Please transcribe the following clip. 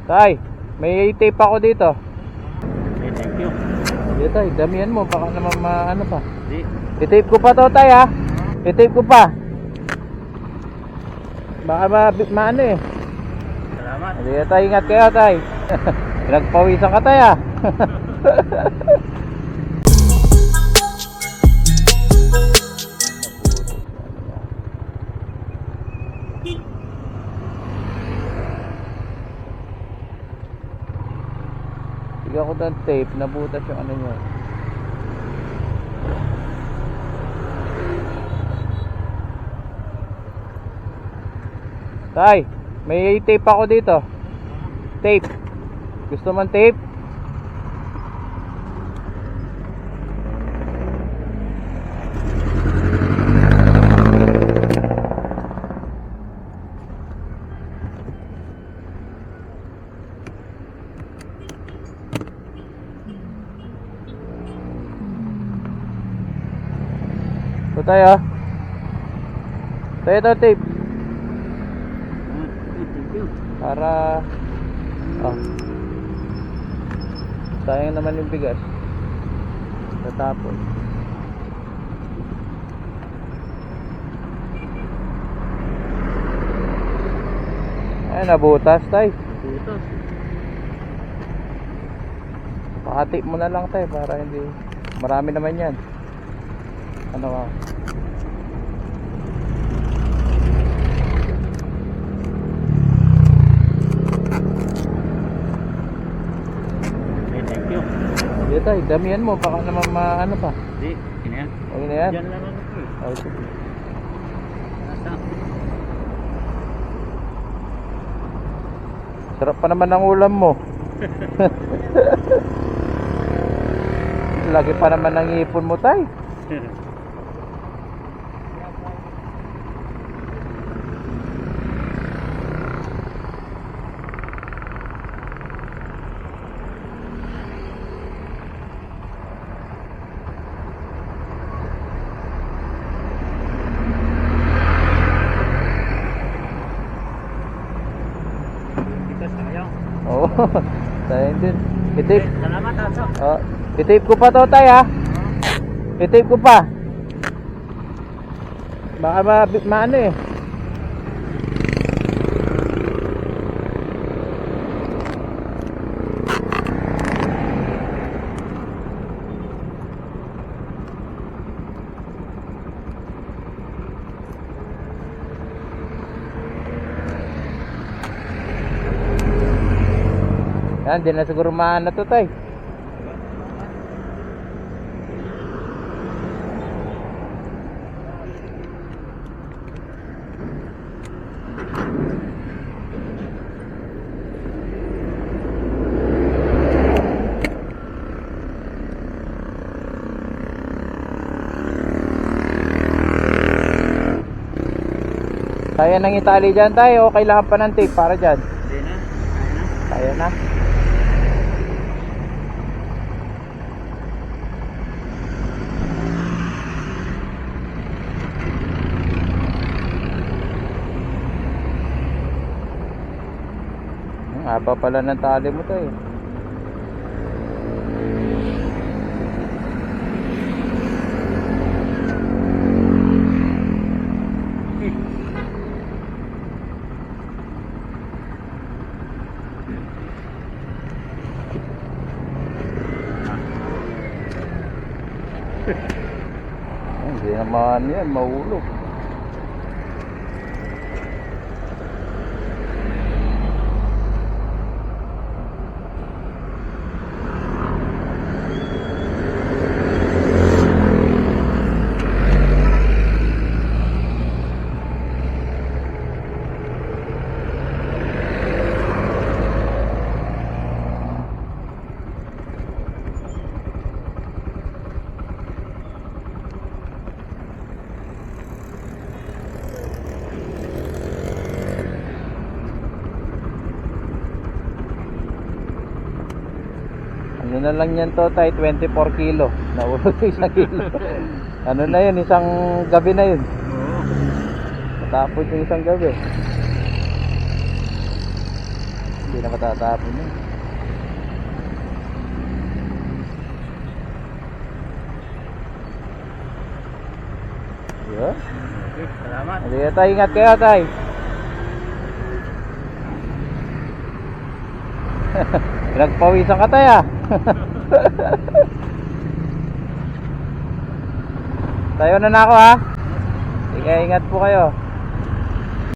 Tay, may tape ako dito. Okay, thank you. Hindi tay, damihan mo. Baka naman maano pa. Di. I-tape ko pa to tay ha. I-tape ko pa. Baka maano eh. Salamat. Hindi tay, ingat kayo tay. Pinagpawisan ka tay ha. Bigyan ko ng tape, nabutas yung ano niya. Tay, may tape ako dito. Tape. Gusto man tape? Ito tayo. Tayo ito tape. Thank you. Para sayang naman yung bigas. Tatapon. Ay, nabutas tay. Butas. Pakatip mo na lang tay para hindi. Marami naman yan. Ano ka? Okay, thank you. Hindi tay, damihan mo. Baka naman maano pa. Di. Yan yan. Okay na yan? Diyan lang ako eh. Oh, sige. Nasa. Sarap pa naman ang ulam mo. Lagi pa naman ang ipon mo tay. Ito sayang. Oo. Sayang din. I-tape. Salamat aso. Oh, i-tape ko pa to tay ha. I-tape ko pa. Baka maano eh. Yan, di na siguro maano to tay. Kaya nang itali dyan tayo, kailangan pa ng tape para dyan. Hindi na. Kaya na. Ang haba pala ng tali mo to eh. Hindi naman yan, mahulog. Ano na lang yan to tay, 24 kilo. Nahulog isang kilo. Ano na yun, isang gabi na yun. Oo. Matapos yung isang gabi. Hindi na matatapon yun. Yun. Okay, salamat. Hindi tayo, ingat kayo tayo. Pinagpawisan ka tayo ah. Tayo na ako ha. Sige, ingat po kayo.